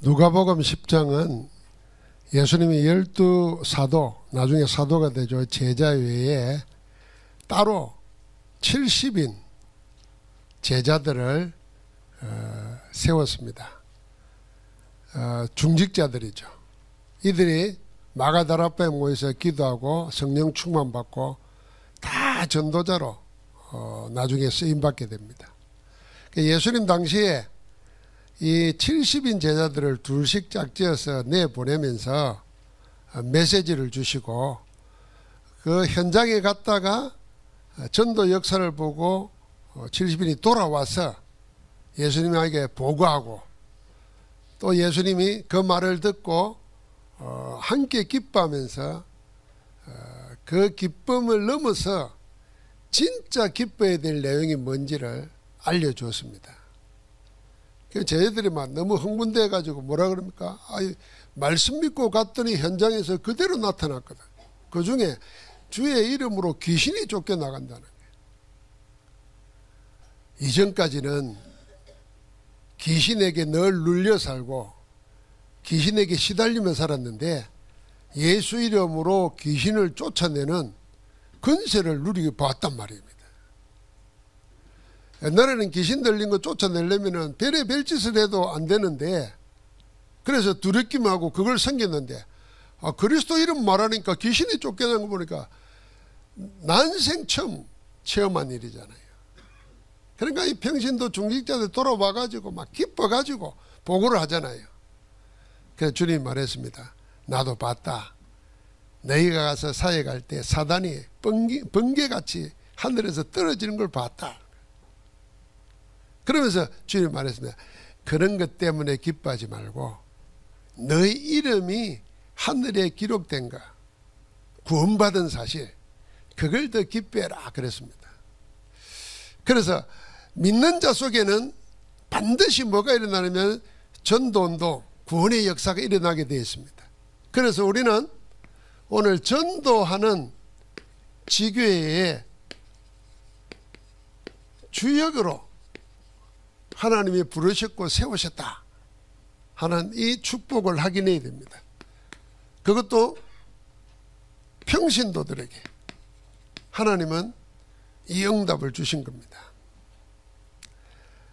누가복음 10장은 예수님이 12사도, 나중에 사도가 되죠. 제자 외에 따로 70인 제자들을 세웠습니다. 중직자들이죠. 이들이 마가다라바에 모여서 기도하고 성령 충만받고 다 전도자로 나중에 쓰임받게 됩니다. 예수님 당시에 이 70인 제자들을 둘씩 짝지어서 내보내면서 메시지를 주시고, 그 현장에 갔다가 전도 역사를 보고 70인이 돌아와서 예수님에게 보고하고, 또 예수님이 그 말을 듣고 함께 기뻐하면서 그 기쁨을 넘어서 진짜 기뻐야 될 내용이 뭔지를 알려주었습니다. 저희들이 막 너무 흥분돼 가지고 뭐라 그럽니까? 말씀 믿고 갔더니 현장에서 그대로 나타났거든. 그 중에 주의 이름으로 귀신이 쫓겨나간다는 거예요. 이전까지는 귀신에게 늘 눌려 살고 귀신에게 시달리며 살았는데, 예수 이름으로 귀신을 쫓아내는 권세를 누리게 봤단 말입니다. 옛날에는 귀신 들린 거 쫓아내려면 별의 짓을 해도 안 되는데, 그래서 두렵기만 하고 그걸 섬겼는데, 그리스도 이름 말하니까 귀신이 쫓겨난 거 보니까 난생 처음 체험한 일이잖아요. 그러니까 이 평신도 중직자들 돌아와가지고 막 기뻐가지고 보고를 하잖아요. 그래서 주님이 말했습니다. 나도 봤다. 너희가 가서 사역할 때 사단이 번개같이 하늘에서 떨어지는 걸 봤다. 그러면서 주님이 말했습니다. 그런 것 때문에 기뻐하지 말고 너희 이름이 하늘에 기록된가, 구원받은 사실, 그걸 더 기뻐해라 그랬습니다. 그래서 믿는 자 속에는 반드시 뭐가 일어나냐면 전도운동, 구원의 역사가 일어나게 되어 있습니다. 그래서 우리는 오늘 전도하는 지교회의 주역으로 하나님이 부르셨고 세우셨다 하는 이 축복을 확인해야 됩니다. 그것도 평신도들에게 하나님은 이 응답을 주신 겁니다.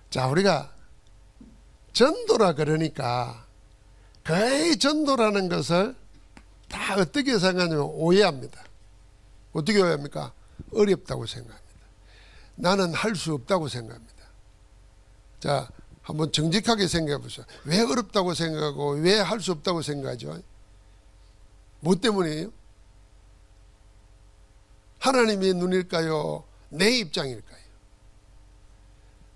자, 우리가 전도라 그러니까 거의 전도라는 것을 다 어떻게 생각하냐면 오해합니다. 어떻게 오해합니까? 어렵다고 생각합니다. 나는 할 수 없다고 생각합니다. 자, 한번 정직하게 생각해 보세요. 왜 어렵다고 생각하고 왜 할 수 없다고 생각하죠? 뭐 때문이에요? 하나님의 눈일까요? 내 입장일까요?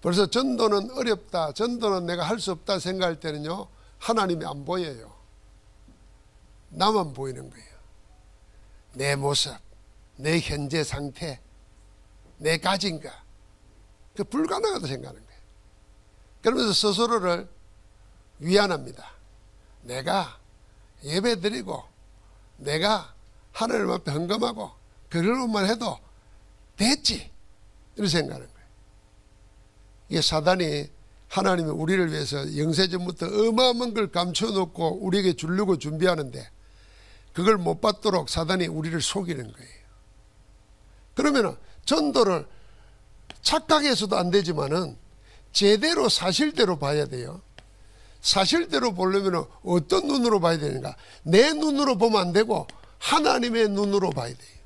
벌써 전도는 어렵다, 전도는 내가 할 수 없다 생각할 때는요, 하나님이 안 보여요. 나만 보이는 거예요. 내 모습, 내 현재 상태, 내 가진 것, 그 불가능하다고 생각하는 거예요. 그러면서 스스로를 위안합니다. 내가 예배드리고 내가 하나님 앞에 헌금하고 그걸로만 해도 됐지, 이렇게 생각하는 거예요. 이게 사단이 하나님이 우리를 위해서 영세전부터 어마어마한 걸 감춰놓고 우리에게 주려고 준비하는데, 그걸 못 받도록 사단이 우리를 속이는 거예요. 그러면 전도를 착각해서도 안 되지만은 제대로 사실대로 봐야 돼요. 사실대로 보려면 어떤 눈으로 봐야 되는가? 내 눈으로 보면 안 되고 하나님의 눈으로 봐야 돼요.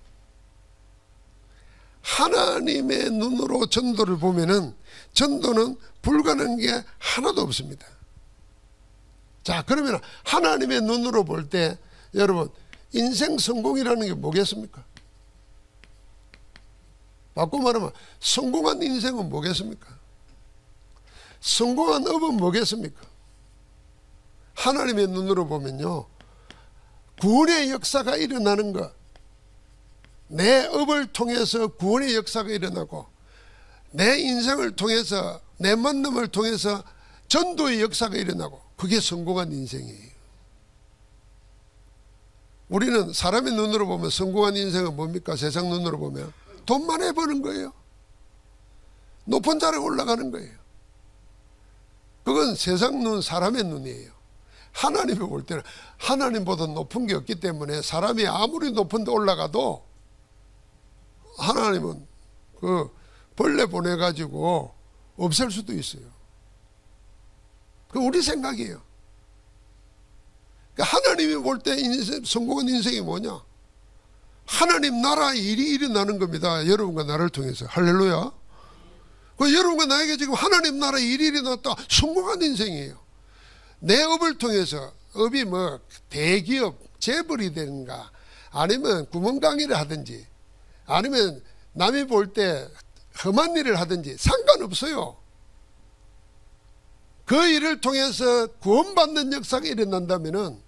하나님의 눈으로 전도를 보면은 전도는 불가능한 게 하나도 없습니다. 자, 그러면 하나님의 눈으로 볼 때 여러분, 인생 성공이라는 게 뭐겠습니까? 바꿔 말하면 성공한 인생은 뭐겠습니까? 성공한 업은 뭐겠습니까? 하나님의 눈으로 보면요, 구원의 역사가 일어나는 것, 내 업을 통해서 구원의 역사가 일어나고 내 인생을 통해서, 내 만남을 통해서 전도의 역사가 일어나고, 그게 성공한 인생이에요. 우리는 사람의 눈으로 보면 성공한 인생은 뭡니까? 세상 눈으로 보면 돈 많이 버는 거예요. 높은 자리에 올라가는 거예요. 그건 세상 눈, 사람의 눈이에요. 하나님이 볼 때는 하나님보다 높은 게 없기 때문에 사람이 아무리 높은 데 올라가도 하나님은 그 벌레 보내가지고 없앨 수도 있어요. 그 우리 생각이에요. 그러니까 하나님이 볼 때 성공한 인생이 뭐냐? 하나님 나라 일이 일어나는 겁니다. 여러분과 나를 통해서. 할렐루야. 그 여러분과 나에게 지금 하나님 나라 일이 일어났다. 성공한 인생이에요. 내 업을 통해서, 업이 뭐 대기업 재벌이 되는가, 아니면 구멍강의를 하든지, 아니면 남이 볼 때 험한 일을 하든지 상관없어요. 그 일을 통해서 구원받는 역사가 일어난다면은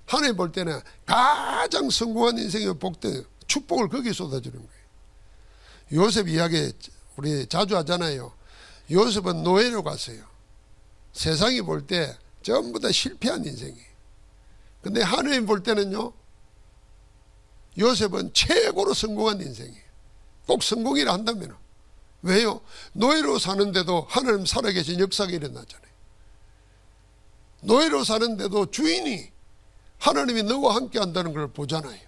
하나님 볼 때는 가장 성공한 인생의 복된 축복을 거기에 쏟아주는 거예요. 요셉 이야기 우리 자주 하잖아요. 요셉은 노예로 갔어요. 세상이 볼 때 전부 다 실패한 인생이에요. 근데 하나님 볼 때는요, 요셉은 최고로 성공한 인생이에요. 꼭 성공이라 한다면. 왜요? 노예로 사는데도 하나님 살아계신 역사가 일어나잖아요. 노예로 사는데도 주인이 하나님이 너와 함께 한다는 걸 보잖아요.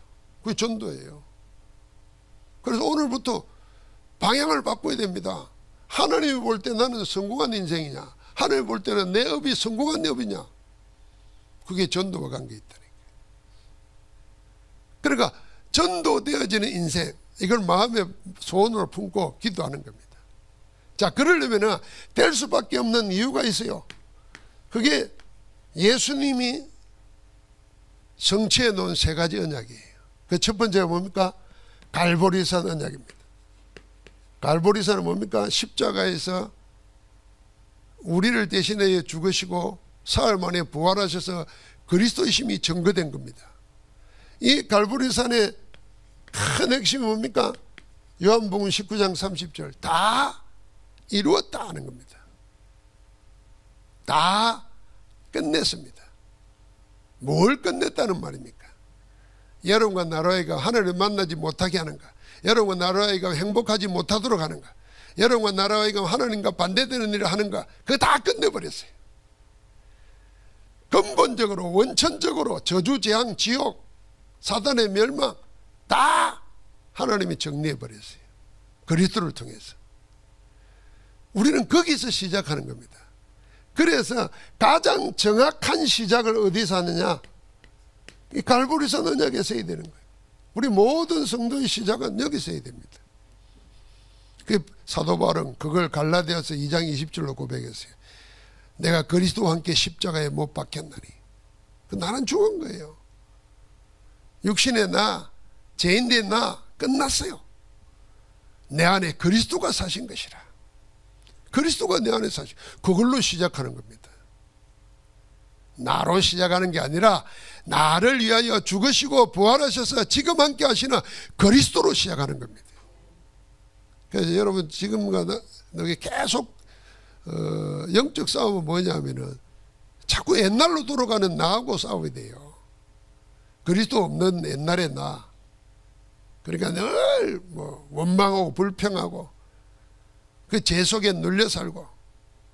그게 전도예요. 그래서 오늘부터 방향을 바꿔야 됩니다. 하나님이 볼 때 나는 성공한 인생이냐, 하나님이 볼 때는 내 업이 성공한 업이냐, 그게 전도와 관계 있다니까. 그러니까 전도되어지는 인생, 이걸 마음의 소원으로 품고 기도하는 겁니다. 자, 그러려면 될 수밖에 없는 이유가 있어요. 그게 예수님이 성취해 놓은 세 가지 언약이에요. 그 첫 번째가 뭡니까? 갈보리산 언약입니다. 갈보리산은 뭡니까? 십자가에서 우리를 대신해 죽으시고 사흘 만에 부활하셔서 그리스도이심이 증거된 겁니다. 이 갈보리산의 큰 핵심이 뭡니까? 요한복음 19장 30절 다 이루었다 하는 겁니다. 다 끝냈습니다. 뭘 끝냈다는 말입니까? 여러분과 나라에가 하나님을 만나지 못하게 하는가? 여러분과 나라에가 행복하지 못하도록 하는가? 여러분과 나라에가 하나님과 반대되는 일을 하는가? 그거 다 끝내버렸어요. 근본적으로 원천적으로 저주, 재앙, 지옥, 사단의 멸망 다 하나님이 정리해버렸어요. 그리스도를 통해서. 우리는 거기서 시작하는 겁니다. 그래서 가장 정확한 시작을 어디서 하느냐? 이 갈보리산 언약에서 해야 되는 거예요. 우리 모든 성도의 시작은 여기서 해야 됩니다. 그 사도 바울은 그걸 갈라디아서 2장 20절로 고백했어요. 내가 그리스도와 함께 십자가에 못 박혔나니. 나는 죽은 거예요. 육신의 나, 죄인된 나 끝났어요. 내 안에 그리스도가 사신 것이라. 그리스도가 내 안에 사신, 그걸로 시작하는 겁니다. 나로 시작하는 게 아니라 나를 위하여 죽으시고 부활하셔서 지금 함께 하시는 그리스도로 시작하는 겁니다. 그래서 여러분 지금과 너게 계속 영적 싸움은 뭐냐면은 자꾸 옛날로 돌아가는 나하고 싸워야 돼요. 그리스도 없는 옛날의 나. 그러니까 늘 뭐 원망하고 불평하고 그 죄 속에 눌려 살고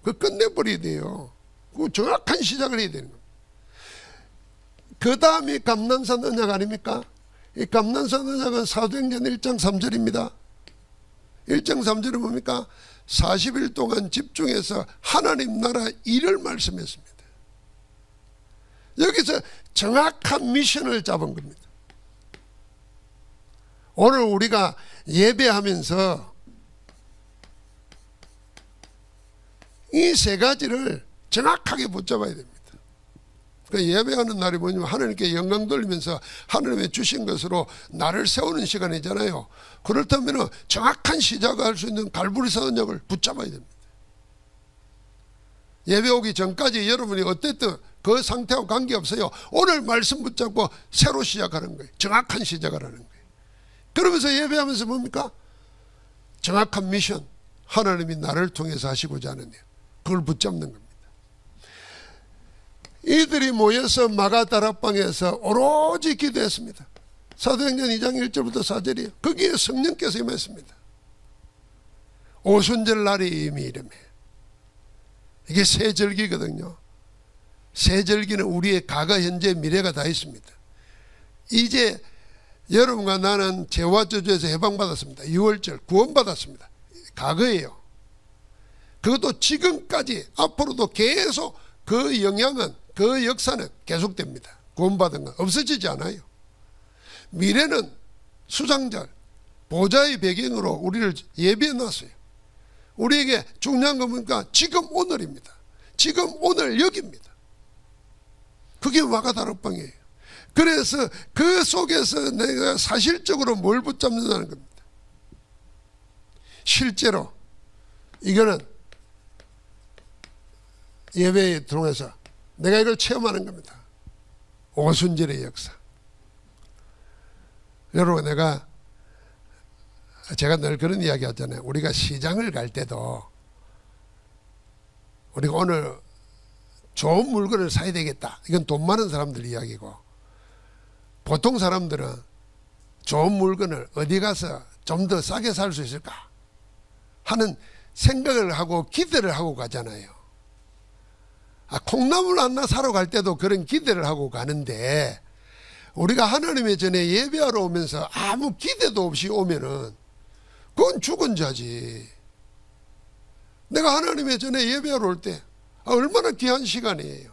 그 끝내버려야 돼요. 그 정확한 시작을 해야 되는 겁니다. 그 다음이 감난산 언약 아닙니까? 이 감난산 언약은 사도행전 1장 3절입니다. 1장 3절은 뭡니까? 40일 동안 집중해서 하나님 나라 일을 말씀했습니다. 여기서 정확한 미션을 잡은 겁니다. 오늘 우리가 예배하면서 이 세 가지를 정확하게 붙잡아야 됩니다. 그러니까 예배하는 날이 뭐냐면 하나님께 영광 돌리면서 하나님의 주신 것으로 나를 세우는 시간이잖아요. 그렇다면 정확한 시작을 할 수 있는 갈보리산 언약을 붙잡아야 됩니다. 예배 오기 전까지 여러분이 어땠든 그 상태하고 관계없어요. 오늘 말씀 붙잡고 새로 시작하는 거예요. 정확한 시작을 하는 거예요. 그러면서 예배하면서 뭡니까? 정확한 미션, 하나님이 나를 통해서 하시고자 하는 일, 그걸 붙잡는 겁니다. 이들이 모여서 마가다락방에서 오로지 기도했습니다. 사도행전 2장 1절부터 4절이에요. 거기에 성령께서 임했습니다. 오순절 날이 이미 이름에 이게 새 절기거든요. 세절기는 우리의 과거, 현재, 미래가 다 있습니다. 이제 여러분과 나는 죄와 저주에서 해방받았습니다. 유월절 구원받았습니다. 과거예요. 그것도 지금까지 앞으로도 계속 그 영향은, 그 역사는 계속됩니다. 구원받은 건 없어지지 않아요. 미래는 수장절, 보좌의 배경으로 우리를 예비해 놨어요. 우리에게 중요한 건 뭡니까? 지금 오늘입니다. 지금 오늘 여기입니다. 그게 마가다락방이에요. 그래서 그 속에서 내가 사실적으로 뭘 붙잡는다는 겁니다. 실제로 이거는 예배에 통해서 내가 이걸 체험하는 겁니다. 오순절의 역사. 여러분, 제가 늘 그런 이야기 하잖아요. 우리가 시장을 갈 때도 우리가 오늘 좋은 물건을 사야 되겠다. 이건 돈 많은 사람들 이야기고, 보통 사람들은 좋은 물건을 어디 가서 좀 더 싸게 살 수 있을까 하는 생각을 하고 기대를 하고 가잖아요. 콩나물 하나 사러 갈 때도 그런 기대를 하고 가는데, 우리가 하나님의 전에 예배하러 오면서 아무 기대도 없이 오면은 그건 죽은 자지. 내가 하나님의 전에 예배하러 올 때 얼마나 귀한 시간이에요.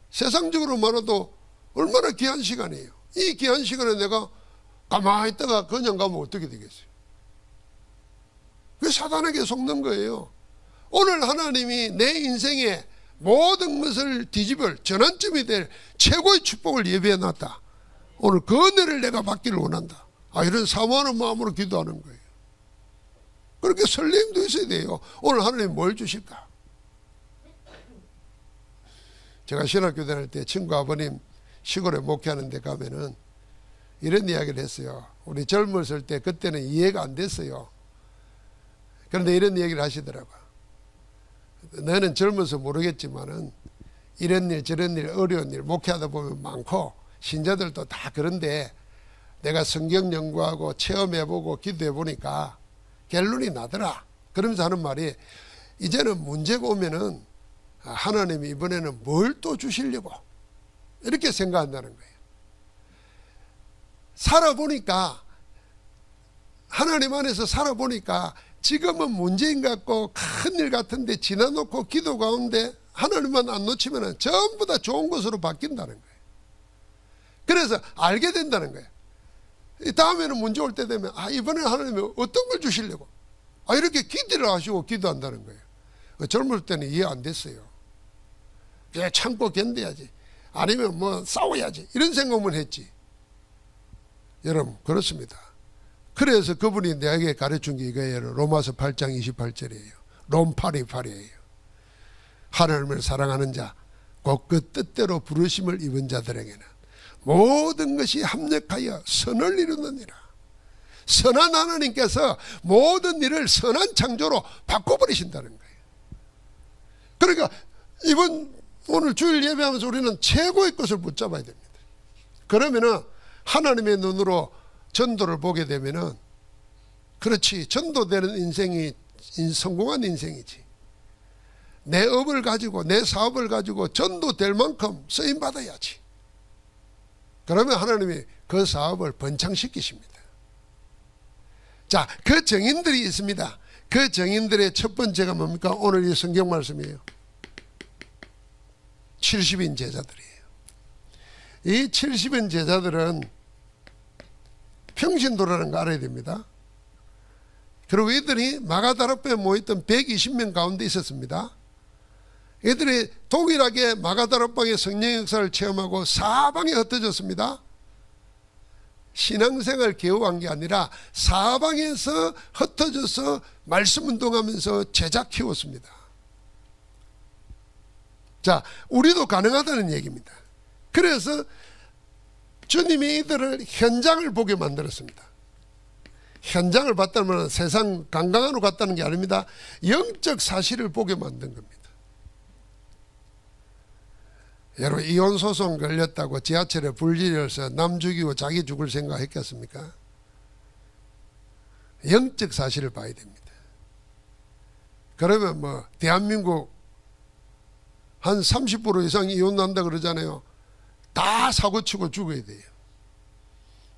세상적으로 말해도 얼마나 귀한 시간이에요. 이 귀한 시간에 내가 가만히 있다가 그냥 가면 어떻게 되겠어요? 그 사단에게 속는 거예요. 오늘 하나님이 내 인생에 모든 것을 뒤집을 전환점이 될 최고의 축복을 예배해 놨다. 오늘 그 은혜를 내가 받기를 원한다. 이런 사모하는 마음으로 기도하는 거예요. 그렇게 설렘도 있어야 돼요. 오늘 하나님 뭘 주실까? 제가 신학교 다닐 때 친구 아버님 시골에 목회하는 데 가면은 이런 이야기를 했어요. 우리 젊었을 때 그때는 이해가 안 됐어요. 그런데 이런 얘기를 하시더라고요. 너는 젊어서 모르겠지만은 이런 일 저런 일 어려운 일 목회하다 보면 많고, 신자들도 다 그런데 내가 성경 연구하고 체험해보고 기도해보니까 결론이 나더라. 그러면서 하는 말이, 이제는 문제가 오면은 하나님이 이번에는 뭘 또 주시려고 이렇게 생각한다는 거예요. 살아보니까, 하나님 안에서 살아보니까 지금은 문제인 것 같고 큰일 같은데 지나놓고 기도 가운데 하나님만 안 놓치면 전부 다 좋은 것으로 바뀐다는 거예요. 그래서 알게 된다는 거예요. 다음에는 문제 올 때 되면 이번에는 하나님이 어떤 걸 주시려고 이렇게 기대를 하시고 기도한다는 거예요. 젊을 때는 이해 안 됐어요. 그냥 참고 견뎌야지, 아니면 뭐 싸워야지, 이런 생각만 했지. 여러분, 그렇습니다. 그래서 그분이 내게 가르친 게 이거예요. 로마서 8장 28절이에요. 롬 8:8이에요. 하나님을 사랑하는 자, 곧 그 뜻대로 부르심을 입은 자들에게는 모든 것이 합력하여 선을 이루느니라. 선한 하나님께서 모든 일을 선한 창조로 바꿔버리신다는 거예요. 그러니까 오늘 주일 예배하면서 우리는 최고의 것을 붙잡아야 됩니다. 그러면은 하나님의 눈으로 전도를 보게 되면은, 그렇지, 전도되는 인생이 성공한 인생이지. 내 업을 가지고 내 사업을 가지고 전도될 만큼 쓰임 받아야지. 그러면 하나님이 그 사업을 번창시키십니다. 자, 그 정인들이 있습니다. 그 정인들의 첫 번째가 뭡니까? 오늘 이 성경 말씀이에요. 70인 제자들이에요. 이 70인 제자들은 평신도라는 거 알아야 됩니다. 그리고 이들이 마가다락방에 모였던 120명 가운데 있었습니다. 이들이 동일하게 마가다락방의 성령 역사를 체험하고 사방에 흩어졌습니다. 신앙생활 개우한 게 아니라 사방에서 흩어져서 말씀 운동하면서 제자 키웠습니다. 자, 우리도 가능하다는 얘기입니다. 그래서 주님이 이들을 현장을 보게 만들었습니다. 현장을 봤다면 세상 관광하러 갔다는 게 아닙니다. 영적 사실을 보게 만든 겁니다. 여러분, 이혼 소송 걸렸다고 지하철에 불지려서 남 죽이고 자기 죽을 생각했겠습니까? 영적 사실을 봐야 됩니다. 그러면 대한민국 한 30% 이상 이혼난다 그러잖아요. 다 사고치고 죽어야 돼요.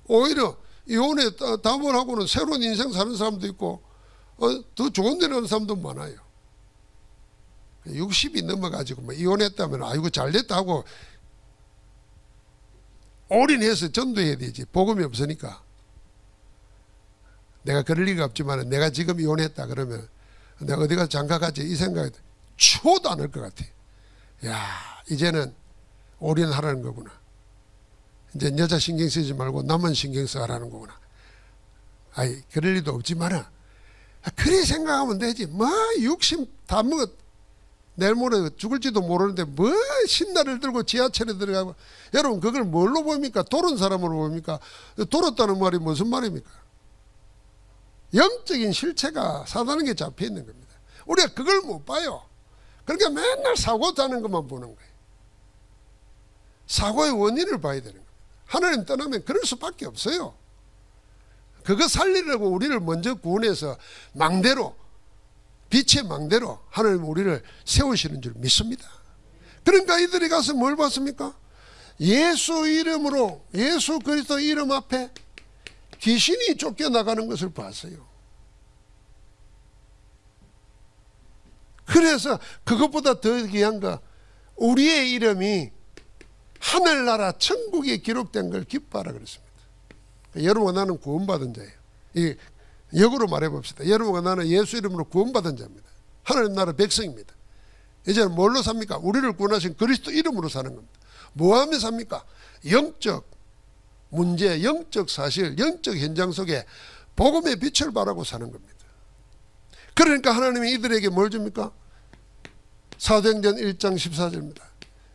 오히려 이혼에 답을 하고는 새로운 인생 사는 사람도 있고 더 좋은 데 가는 사람도 많아요. 60이 넘어가지고 뭐 이혼했다면 아이고 잘됐다 하고 올인해서 전도해야 되지. 복음이 없으니까. 내가 그럴 리가 없지만 내가 지금 이혼했다 그러면 내가 어디 가서 장가가지 이 생각이 추호도 안 할 것 같아. 야, 이제는 올인하라는 거구나. 이제 여자 신경 쓰지 말고 남은 신경 써라는 거구나. 아이, 그럴 리도 없지만 그래 생각하면 되지. 뭐 60 다 먹었 내일 모레 죽을지도 모르는데 뭐 신나를 들고 지하철에 들어가고. 여러분 그걸 뭘로 봅니까? 돌은 사람으로 봅니까? 돌았다는 말이 무슨 말입니까? 영적인 실체가 사단에게 잡혀 있는 겁니다. 우리가 그걸 못 봐요. 그러니까 맨날 사고 나는 것만 보는 거예요. 사고의 원인을 봐야 되는 겁니다. 하나님 떠나면 그럴 수밖에 없어요. 그거 살리려고 우리를 먼저 구원해서 망대로, 빛의 망대로 하나님 우리를 세우시는 줄 믿습니다. 그러니까 이들이 가서 뭘 봤습니까? 예수 이름으로, 예수 그리스도 이름 앞에 귀신이 쫓겨나가는 것을 봤어요. 그래서 그것보다 더 귀한 거, 우리의 이름이 하늘나라 천국에 기록된 걸 기뻐하라 그랬습니다. 여러분과 나는 구원받은 자예요. 이 역으로 말해봅시다. 여러분과 나는 예수 이름으로 구원받은 자입니다. 하나님 나라 백성입니다. 이제는 뭘로 삽니까? 우리를 구원하신 그리스도 이름으로 사는 겁니다. 뭐 하며 삽니까? 영적 문제, 영적 사실, 영적 현장 속에 복음의 빛을 발하고 사는 겁니다. 그러니까 하나님이 이들에게 뭘 줍니까? 사도행전 1장 14절입니다.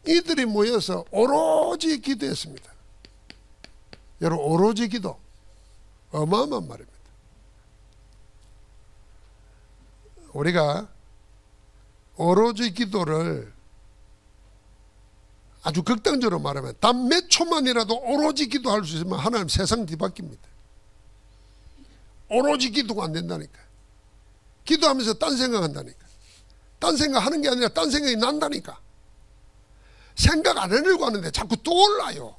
이들이 모여서 오로지 기도했습니다. 여러분 오로지 기도 어마어마한 말입니다. 우리가 오로지 기도를 아주 극단적으로 말하면 단 몇 초만이라도 오로지 기도할 수 있으면 하나님 세상 뒤바뀝니다. 오로지 기도가 안 된다니까. 기도하면서 딴 생각한다니까. 딴 생각하는 게 아니라 딴 생각이 난다니까. 생각 안 하려고 하는데 자꾸 떠올라요.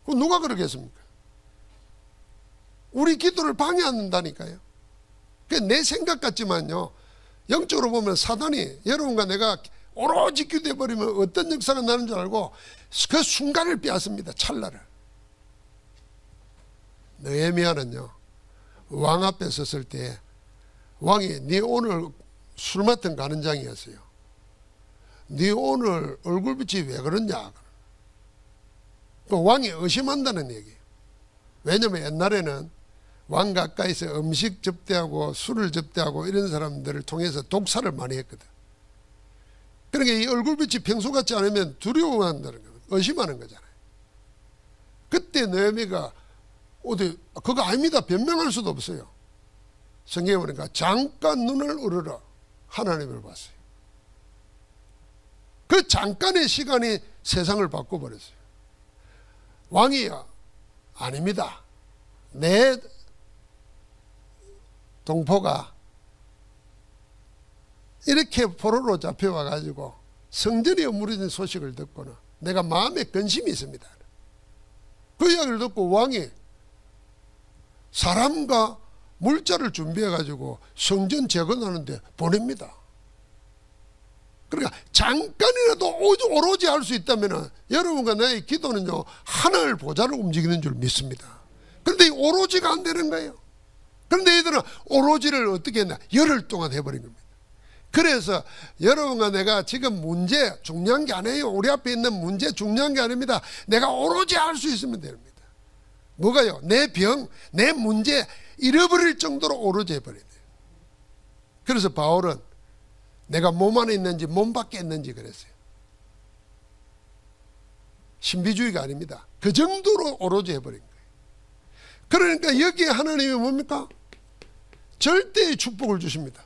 그럼 누가 그러겠습니까? 우리 기도를 방해한다니까요. 내 생각 같지만요, 영적으로 보면 사단이 여러분과 내가 오로지 기도해버리면 어떤 역사가 나는 줄 알고 그 순간을 빼앗습니다. 찰나를. 느헤미야는요, 왕 앞에 섰을 때 왕이 네 오늘 술 맡은 가는 장이었어요. 네 오늘 얼굴빛이 왜 그러냐. 그 왕이 의심한다는 얘기예요. 왜냐하면 옛날에는 왕 가까이서 음식 접대하고 술을 접대하고 이런 사람들을 통해서 독사를 많이 했거든. 그러니까 이 얼굴빛이 평소 같지 않으면 두려워한다는 거예요. 의심하는 거잖아요. 그때 느헤미야가 어디 그거 아닙니다 변명할 수도 없어요. 성경에 보니까 잠깐 눈을 으르러 하나님을 봤어요. 그 잠깐의 시간이 세상을 바꿔버렸어요. 왕이 아닙니다. 내 동포가 이렇게 포로로 잡혀와가지고 성전이 무너진 소식을 듣고는 내가 마음에 근심이 있습니다. 그 이야기를 듣고 왕이 사람과 물자를 준비해가지고 성전 재건하는데 보냅니다. 그러니까 잠깐이라도 오로지 할 수 있다면 여러분과 나의 기도는요, 하늘 보좌를 움직이는 줄 믿습니다. 그런데 오로지가 안 되는 거예요. 그런데 이들은 오로지를 어떻게 했나? 열흘 동안 해버린 겁니다. 그래서 여러분과 내가 지금 문제 중요한 게 아니에요. 우리 앞에 있는 문제 중요한 게 아닙니다. 내가 오로지 할 수 있으면 됩니다. 뭐가요? 내 병, 내 문제 잃어버릴 정도로 오로지 해버려야 돼요. 그래서 바울은 내가 몸 안에 있는지 몸 밖에 있는지 그랬어요. 신비주의가 아닙니다. 그 정도로 오로지 해버린 거예요. 그러니까 여기에 하나님이 뭡니까? 절대의 축복을 주십니다.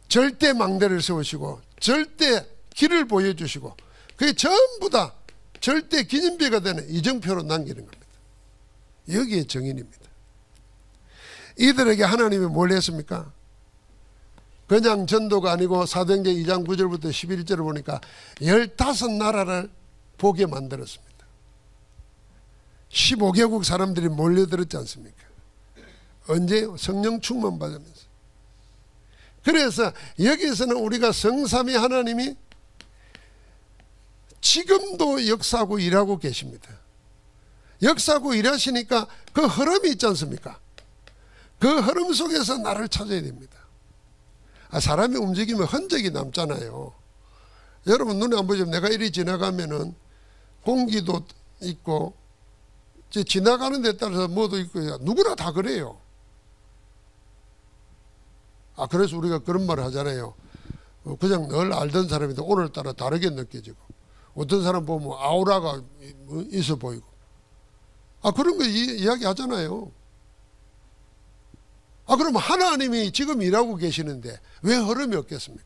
절대 망대를 세우시고 절대 길을 보여주시고 그게 전부 다 절대 기념비가 되는 이정표로 남기는 겁니다. 여기에 정인입니다. 이들에게 하나님이 뭘 했습니까? 그냥 전도가 아니고 사도행전 2장 9절부터 11절을 보니까 15나라를 보게 만들었습니다. 15개국 사람들이 몰려들었지 않습니까? 언제? 성령 충만 받으면서. 그래서 여기에서는 우리가 성삼위 하나님이 지금도 역사하고 일하고 계십니다. 역사하고 일하시니까 그 흐름이 있지 않습니까? 그 흐름 속에서 나를 찾아야 됩니다. 사람이 움직이면 흔적이 남잖아요. 여러분 눈에 안 보이지만 내가 이리 지나가면은 공기도 있고 지나가는 데 따라서 뭐도 있고 누구나 다 그래요. 그래서 우리가 그런 말을 하잖아요. 그냥 늘 알던 사람인데 오늘따라 다르게 느껴지고 어떤 사람 보면 아우라가 있어 보이고 그런 거 이야기 하잖아요. 그러면 하나님이 지금 일하고 계시는데 왜 흐름이 없겠습니까?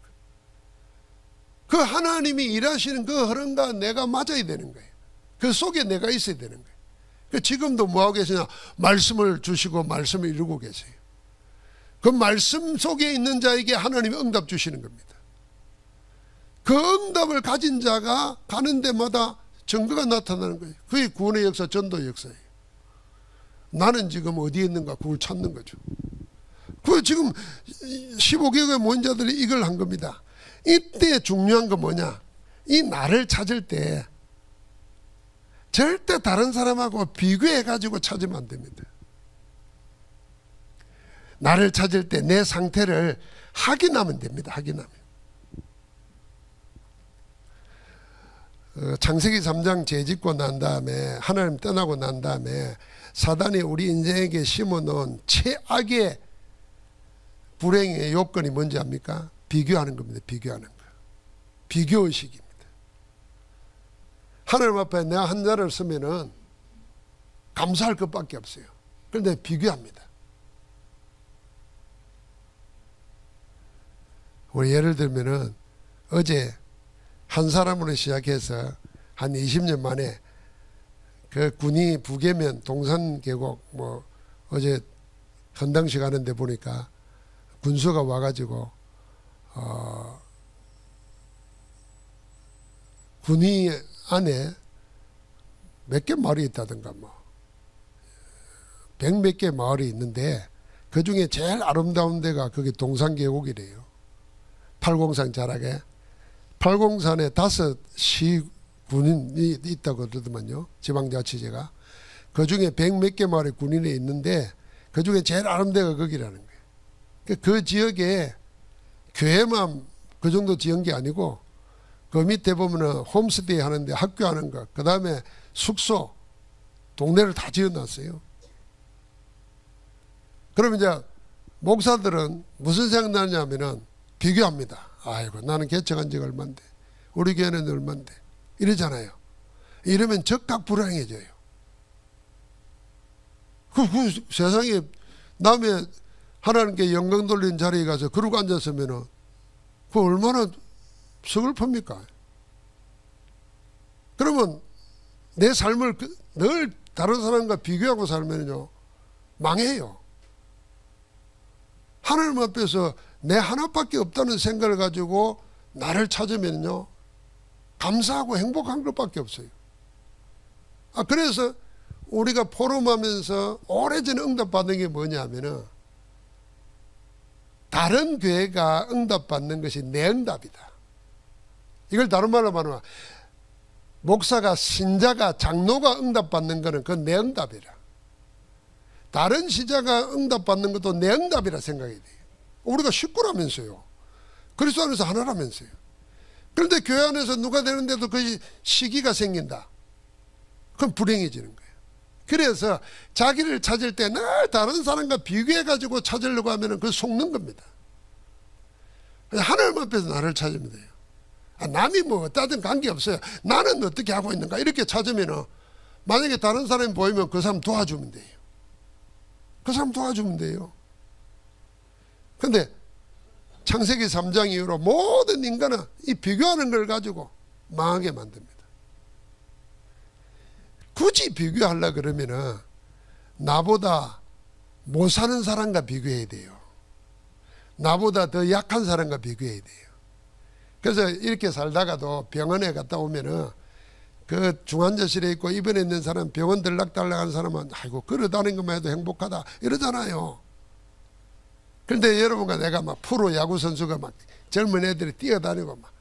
그 하나님이 일하시는 그 흐름과 내가 맞아야 되는 거예요. 그 속에 내가 있어야 되는 거예요. 지금도 뭐하고 계시냐? 말씀을 주시고 말씀을 이루고 계세요. 그 말씀 속에 있는 자에게 하나님이 응답 주시는 겁니다. 그 응답을 가진 자가 가는 데마다 증거가 나타나는 거예요. 그게 구원의 역사, 전도의 역사예요. 나는 지금 어디에 있는가 그걸 찾는 거죠. 그 지금 15개국의 모인 자들이 이걸 한 겁니다. 이때 중요한 건 뭐냐? 이 나를 찾을 때 절대 다른 사람하고 비교해가지고 찾으면 안 됩니다. 나를 찾을 때 내 상태를 확인하면 됩니다. 확인하면. 창세기 3장 죄 짓고 난 다음에 하나님 떠나고 난 다음에 사단이 우리 인생에게 심어놓은 최악의 불행의 요건이 뭔지 압니까? 비교하는 겁니다. 비교하는 거. 비교의식입니다. 하나님 앞에 내가 한 자를 쓰면은 감사할 것밖에 없어요. 그런데 비교합니다. 우리 예를 들면은 어제 한 사람으로 시작해서 한 20년 만에 그 군이 부계면 동산계곡 어제 헌당식 하는데 보니까 군수가 와가지고 군이 안에 몇 개 마을이 있다든가 100몇 개 마을이 있는데 그 중에 제일 아름다운 데가 거기 동산계곡이래요. 팔공산 자락에. 팔공산에 5시 군인이 있다고 그러더만요. 지방자치제가. 그 중에 100몇 개 마을의 군인이 있는데 그 중에 제일 아름다운 데가 거기라는 거예요. 그 지역에 교회만 그 정도 지은 게 아니고 그 밑에 보면은 홈스테이 하는데 학교 하는 거, 그 다음에 숙소, 동네를 다 지어놨어요. 그럼 이제 목사들은 무슨 생각나냐면은 비교합니다. 아이고 나는 개척한 지가 얼만데 우리 교회는 얼만데 이러잖아요. 이러면 적각불안해져요. 그 세상에 남의 하나님께 영광 돌리는 자리에 가서 그러고 앉았으면은 그 얼마나 서글픕니까? 그러면 내 삶을 늘 다른 사람과 비교하고 살면요 망해요. 하나님 앞에서 내 하나밖에 없다는 생각을 가지고 나를 찾으면요 감사하고 행복한 것밖에 없어요. 그래서 우리가 포럼하면서 오래전에 응답받은 게 뭐냐면은 다른 교회가 응답받는 것이 내 응답이다. 이걸 다른 말로 말하면 목사가, 신자가, 장로가 응답받는 것은 그건 내 응답이라. 다른 시자가 응답받는 것도 내 응답이라 생각이 돼요. 우리가 식구라면서요. 그리스도 안에서 하나라면서요. 그런데 교회 안에서 누가 되는데도 그 시기가 생긴다. 그럼 불행해지는 거예요. 그래서 자기를 찾을 때 늘 다른 사람과 비교해가지고 찾으려고 하면 그건 속는 겁니다. 하나님 앞에서 나를 찾으면 돼요. 남이 뭐 어떠든 관계없어요. 나는 어떻게 하고 있는가 이렇게 찾으면 만약에 다른 사람이 보이면 그 사람 도와주면 돼요. 그 사람 도와주면 돼요. 근데 창세기 3장 이후로 모든 인간은 이 비교하는 걸 가지고 망하게 만듭니다. 굳이 비교하려고 그러면은 나보다 못 사는 사람과 비교해야 돼요. 나보다 더 약한 사람과 비교해야 돼요. 그래서 이렇게 살다가도 병원에 갔다 오면은 그 중환자실에 있고 입원해 있는 사람, 병원 들락달락하는 사람은 아이고 걸어다니는 것만 해도 행복하다 이러잖아요. 그런데 여러분과 내가 막 프로 야구 선수가 막 젊은 애들이 뛰어다니고 막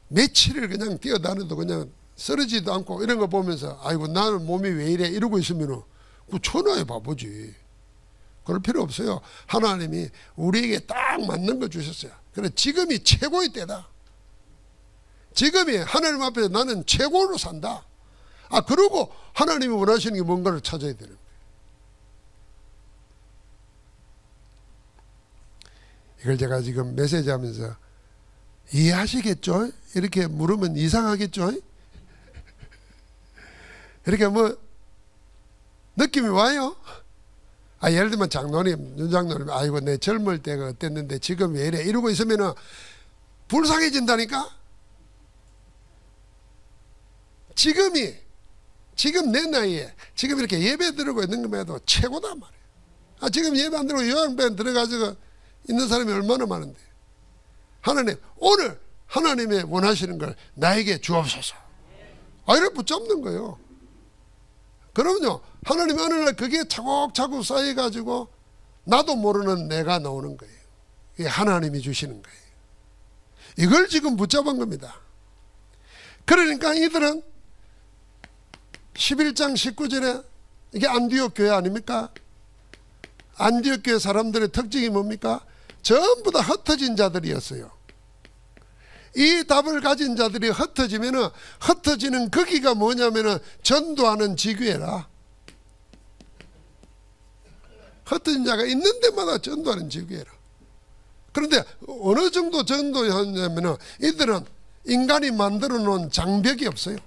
며칠을 그냥 뛰어다녀도 그냥 쓰러지도 않고 이런 거 보면서 아이고 나는 몸이 왜 이래 이러고 있으면은 그 천하의 바보지. 그럴 필요 없어요. 하나님이 우리에게 딱 맞는 거 주셨어요. 그래 지금이 최고의 때다. 지금이 하나님 앞에서 나는 최고로 산다. 그러고 하나님이 원하시는 게 뭔가를 찾아야 되는 거예요. 이걸 제가 지금 메시지 하면서 이해하시겠죠? 이렇게 물으면 이상하겠죠? 이렇게 뭐 느낌이 와요? 예를 들면 장로님, 윤 장로님, 아이고 내 젊을 때가 어땠는데 지금 왜 이래 이러고 있으면은 불쌍해진다니까? 지금 내 나이에 지금 이렇게 예배 들어오고 있는 것만 해도 최고다 말이에요. 지금 예배 안 들어오고 요양병 들어가지고 있는 사람이 얼마나 많은데. 하나님 오늘 하나님의 원하시는 걸 나에게 주옵소서. 이를 붙잡는 거예요. 그러면요 하나님이 어느 날 그게 차곡차곡 쌓여가지고 나도 모르는 내가 나오는 거예요. 이게 하나님이 주시는 거예요. 이걸 지금 붙잡은 겁니다. 그러니까 이들은 11장 19절에 이게 안디옥 교회 아닙니까? 안디옥 교회 사람들의 특징이 뭡니까? 전부 다 흩어진 자들이었어요. 이 답을 가진 자들이 흩어지면은 흩어지는 거기가 뭐냐면은 전도하는 지교회라. 흩어진 자가 있는 데마다 전도하는 지교회라. 그런데 어느 정도 전도하냐면은 이들은 인간이 만들어 놓은 장벽이 없어요.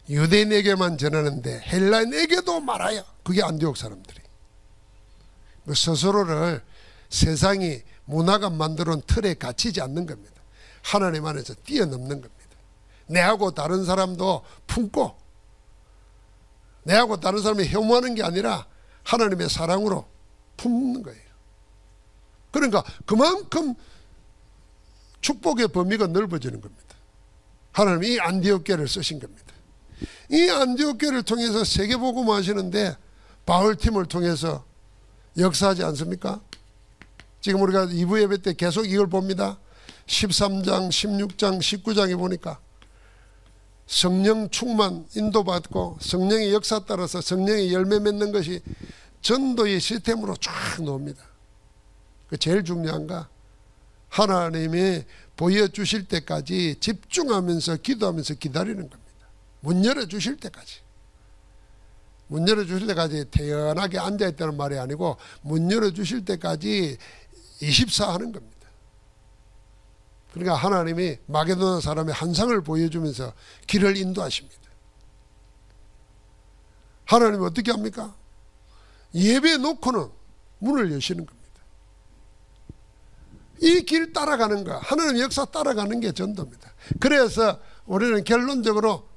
유대인에게만 전하는데 헬라인에게도 말아요. 그게 안디옥 사람들이. 스스로를 세상이 문화가 만들어 놓은 틀에 갇히지 않는 겁니다. 하나님 안에서 뛰어넘는 겁니다. 내하고 다른 사람도 품고 내하고 다른 사람이 혐오하는 게 아니라 하나님의 사랑으로 품는 거예요. 그러니까 그만큼 축복의 범위가 넓어지는 겁니다. 하나님이 이 안디옥 교회를 쓰신 겁니다. 이 안디옥 교회를 통해서 세계복음 하시는데 바울팀을 통해서 역사하지 않습니까? 지금 우리가 2부 예배 때 계속 이걸 봅니다. 13장, 16장, 19장에 보니까 성령 충만 인도받고 성령의 역사 따라서 성령의 열매 맺는 것이 전도의 시스템으로 쫙 나옵니다. 그 제일 중요한 거 하나님이 보여주실 때까지 집중하면서 기도하면서 기다리는 겁니다. 문 열어주실 때까지. 문 열어주실 때까지 태연하게 앉아있다는 말이 아니고 문 열어주실 때까지 24 하는 겁니다. 그러니까 하나님이 마게도나 사람의 환상을 보여주면서 길을 인도하십니다. 하나님은 어떻게 합니까? 예배 놓고는 문을 여시는 겁니다. 이 길 따라가는 거, 하나님의 역사 따라가는 게 전도입니다. 그래서 우리는 결론적으로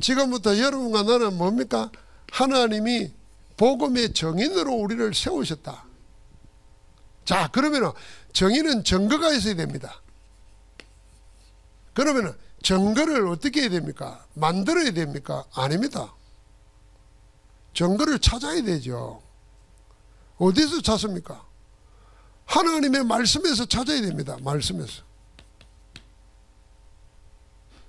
지금부터 여러분과 나는 뭡니까? 하나님이 복음의 정인으로 우리를 세우셨다. 자, 그러면 정인은 증거가 있어야 됩니다. 그러면 증거를 어떻게 해야 됩니까? 만들어야 됩니까? 아닙니다. 증거를 찾아야 되죠. 어디서 찾습니까? 하나님의 말씀에서 찾아야 됩니다. 말씀에서.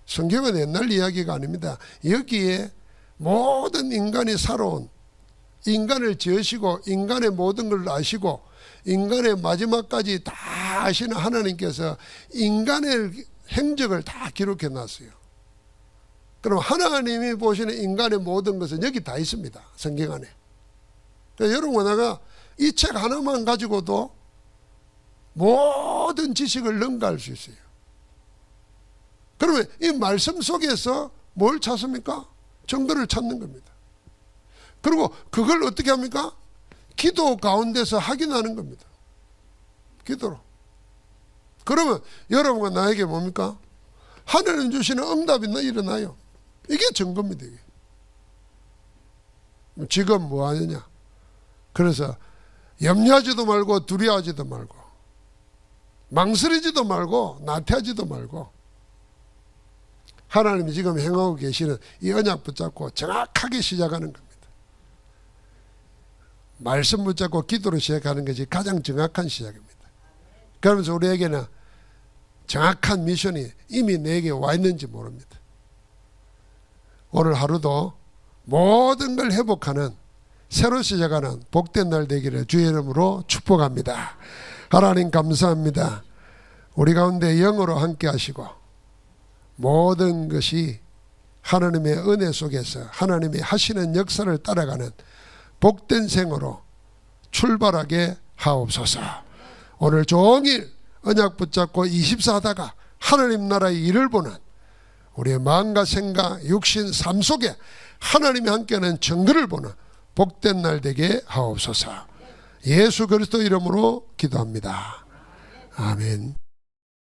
성경은 옛날 이야기가 아닙니다. 여기에 모든 인간이 살아온, 인간을 지으시고 인간의 모든 걸 아시고 인간의 마지막까지 다 아시는 하나님께서 인간의 행적을 다 기록해 놨어요. 그럼 하나님이 보시는 인간의 모든 것은 여기 다 있습니다. 성경 안에. 그러니까 여러분과 내가 이 책 하나만 가지고도 모든 지식을 능가할 수 있어요. 그러면 이 말씀 속에서 뭘 찾습니까? 증거를 찾는 겁니다. 그리고 그걸 어떻게 합니까? 기도 가운데서 확인하는 겁니다. 기도로. 그러면 여러분과 나에게 뭡니까? 하나님 주시는 응답이 일어나요. 이게 증거입니다. 이게. 지금 뭐 하느냐? 그래서 염려하지도 말고 두려워하지도 말고 망설이지도 말고 나태하지도 말고 하나님이 지금 행하고 계시는 이 언약 붙잡고 정확하게 시작하는 겁니다. 말씀 붙잡고 기도로 시작하는 것이 가장 정확한 시작입니다. 그러면서 우리에게는 정확한 미션이 이미 내게 와 있는지 모릅니다. 오늘 하루도 모든 걸 회복하는 새로 시작하는 복된 날 되기를 주의 이름으로 축복합니다. 하나님 감사합니다. 우리 가운데 영으로 함께 하시고 모든 것이 하나님의 은혜 속에서 하나님이 하시는 역사를 따라가는 복된 생으로 출발하게 하옵소서. 오늘 종일 언약 붙잡고 24하다가 하나님 나라의 일을 보는 우리의 마음과 생각, 육신, 삶 속에 하나님이 함께하는 증거를 보는 복된 날 되게 하옵소서. 예수 그리스도 이름으로 기도합니다. 아멘.